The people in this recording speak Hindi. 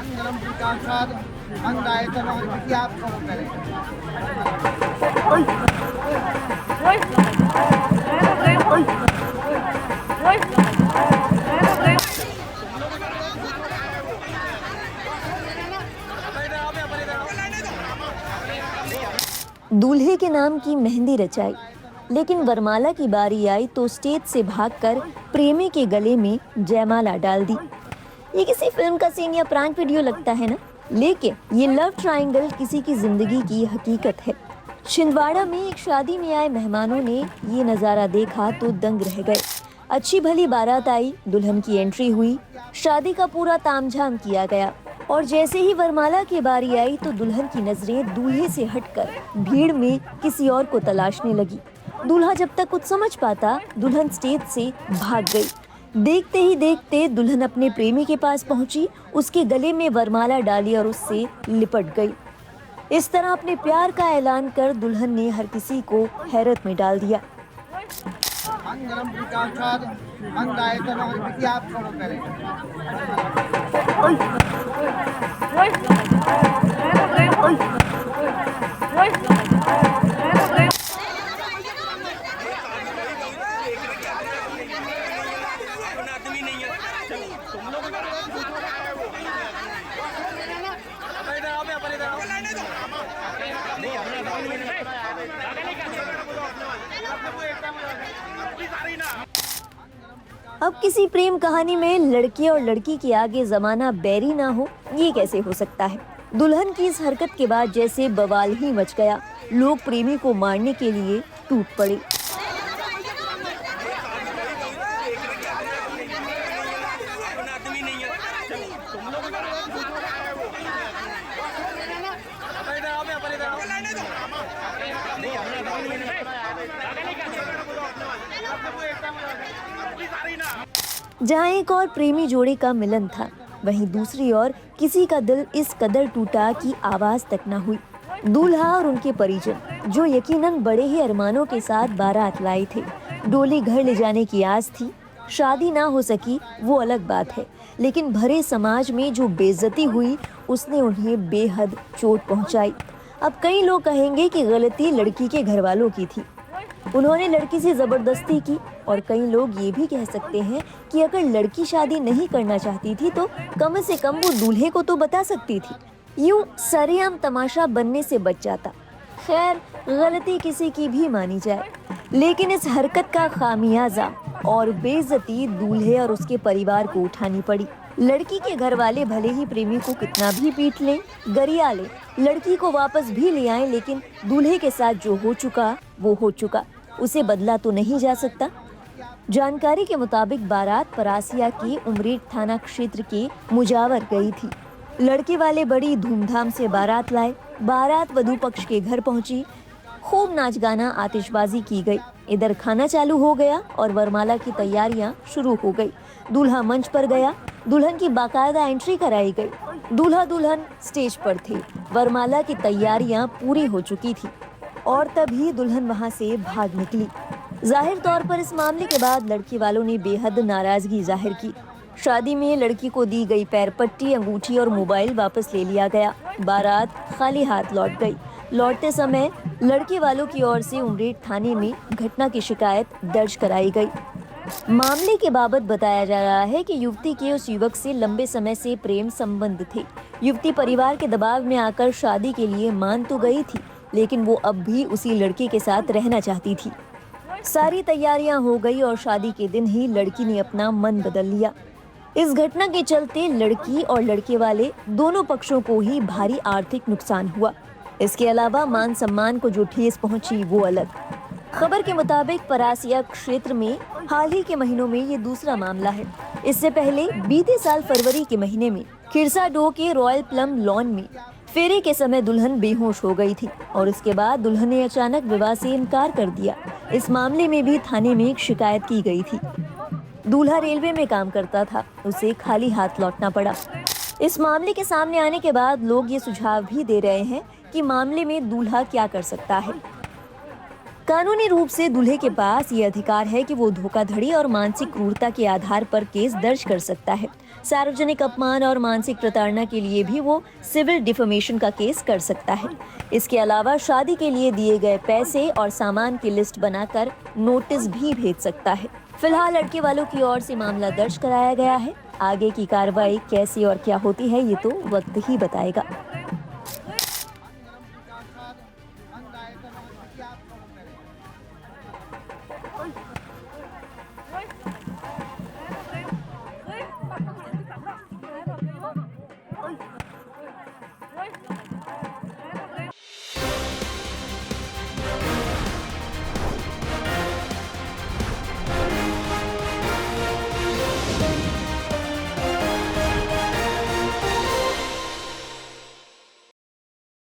मंगलम प्रकाशाद मंगलाय तनोहर विद्यात्मक करें। दूल्हे के नाम की मेहंदी रचाई, लेकिन वरमाला की बारी आई तो स्टेज से भागकर प्रेमी के गले में जयमाला डाल दी। ये किसी फिल्म का सीन या प्रैंक वीडियो लगता है ना, लेकिन ये लव ट्रायंगल किसी की जिंदगी की हकीकत है। छिंदवाड़ा में एक शादी में आए मेहमानों ने ये नजारा देखा तो दंग रह गए। अच्छी भली बारात आई, दुल्हन की एंट्री हुई, शादी का पूरा तामझाम किया गया और जैसे ही वरमाला की बारी आई तो दुल्हन की नजरें दूल्हे से हटकर भीड़ में किसी और को तलाशने लगी। दूल्हा जब तक कुछ समझ पाता, दुल्हन स्टेज से भाग गई। देखते ही देखते दुल्हन अपने प्रेमी के पास पहुंची, उसके गले में वरमाला डाली और उससे लिपट गई। इस तरह अपने प्यार का ऐलान कर दुल्हन ने हर किसी को हैरत में डाल दिया। मंगलम प्रकाशाद मंगलाय तनोहर विद्यात्मक करें। अब किसी प्रेम कहानी में लड़के और लड़की के आगे जमाना बैरी ना हो, ये कैसे हो सकता है। दुल्हन की इस हरकत के बाद जैसे बवाल ही मच गया। लोग प्रेमी को मारने के लिए टूट पड़े। जहाँ एक और प्रेमी जोड़े का मिलन था, वहीं दूसरी ओर किसी का दिल इस कदर टूटा कि आवाज तक न हुई। दूल्हा और उनके परिजन, जो यकीनन बड़े ही अरमानों के साथ बारात लाए थे, डोली घर ले जाने की आस थी। शादी ना हो सकी वो अलग बात है, लेकिन भरे समाज में जो बेइज्जती हुई उसने उन्हें बेहद चोट पहुंचाई। अब कई लोग कहेंगे कि गलती लड़की के घर वालों की थी, उन्होंने लड़की से जबरदस्ती की, और कई लोग ये भी कह सकते हैं कि अगर लड़की शादी नहीं करना चाहती थी तो कम से कम वो दूल्हे को तो बता सकती थी, यूं सरेआम तमाशा बनने से बच जाता। खैर, गलती किसी की भी मानी जाए, लेकिन इस हरकत का खामियाजा और बेइज्जती दूल्हे और उसके परिवार को उठानी पड़ी। लड़की के घर वाले भले ही प्रेमी को कितना भी पीट लें, गरिया लें, लड़की को वापस भी ले आए, लेकिन दूल्हे के साथ जो हो चुका वो हो चुका, उसे बदला तो नहीं जा सकता। जानकारी के मुताबिक बारात परासिया के उमरेठ थाना क्षेत्र के मुजावर गई थी। लड़के वाले बड़ी धूमधाम से बारात लाए। बारात वधू पक्ष के घर पहुंची, खूब नाच गाना आतिशबाजी की गई। इधर खाना चालू हो गया और वरमाला की तैयारियां शुरू हो गई। दूल्हा मंच पर गया, दुल्हन की बाकायदा एंट्री कराई गई। दूल्हा दुल्हन स्टेज पर थे, वरमाला की तैयारियां पूरी हो चुकी थी और तभी दुल्हन वहां से भाग निकली। जाहिर तौर पर इस मामले के बाद लड़की वालों ने बेहद नाराजगी जाहिर की। शादी में लड़की को दी गई पैरपट्टी, अंगूठी और मोबाइल वापस ले लिया गया। बारात खाली हाथ लौट गई। लौटते समय लड़के वालों की ओर से उमरेठ थाने में घटना की शिकायत दर्ज कराई गई। मामले के बाबत बताया जा रहा है कि युवती के उस युवक से लंबे समय से प्रेम संबंध थे। युवती परिवार के दबाव में आकर शादी के लिए मान तो गई थी, लेकिन वो अब भी उसी लड़के के साथ रहना चाहती थी। सारी तैयारियां हो गई और शादी के दिन ही लड़की ने अपना मन बदल लिया। इस घटना के चलते लड़की और लड़के वाले दोनों पक्षों को ही भारी आर्थिक नुकसान हुआ। इसके अलावा मान सम्मान को जो ठेस पहुंची वो अलग। खबर के मुताबिक परासिया क्षेत्र में हाल ही के महीनों में ये दूसरा मामला है। इससे पहले बीते साल फरवरी के महीने में खिरसाडो के रॉयल प्लम लॉन में फेरे के समय दुल्हन बेहोश हो गई थी और इसके बाद दुल्हन ने अचानक विवाह से इनकार कर दिया। इस मामले में भी थाने में एक शिकायत की गई थी। दूल्हा रेलवे में काम करता था, उसे खाली हाथ लौटना पड़ा। इस मामले के सामने आने के बाद लोग ये सुझाव भी दे रहे हैं कि मामले में दूल्हा क्या कर सकता है। कानूनी रूप से दूल्हे के पास ये अधिकार है कि वो धोखाधड़ी और मानसिक क्रूरता के आधार पर केस दर्ज कर सकता है। सार्वजनिक अपमान और मानसिक प्रताड़ना के लिए भी वो सिविल डिफेमेशन का केस कर सकता है। इसके अलावा शादी के लिए दिए गए पैसे और सामान की लिस्ट बनाकर नोटिस भी भेज सकता है। फिलहाल लड़के वालों की ओर से मामला दर्ज कराया गया है। आगे की कार्रवाई कैसी और क्या होती है ये तो वक्त ही बताएगा।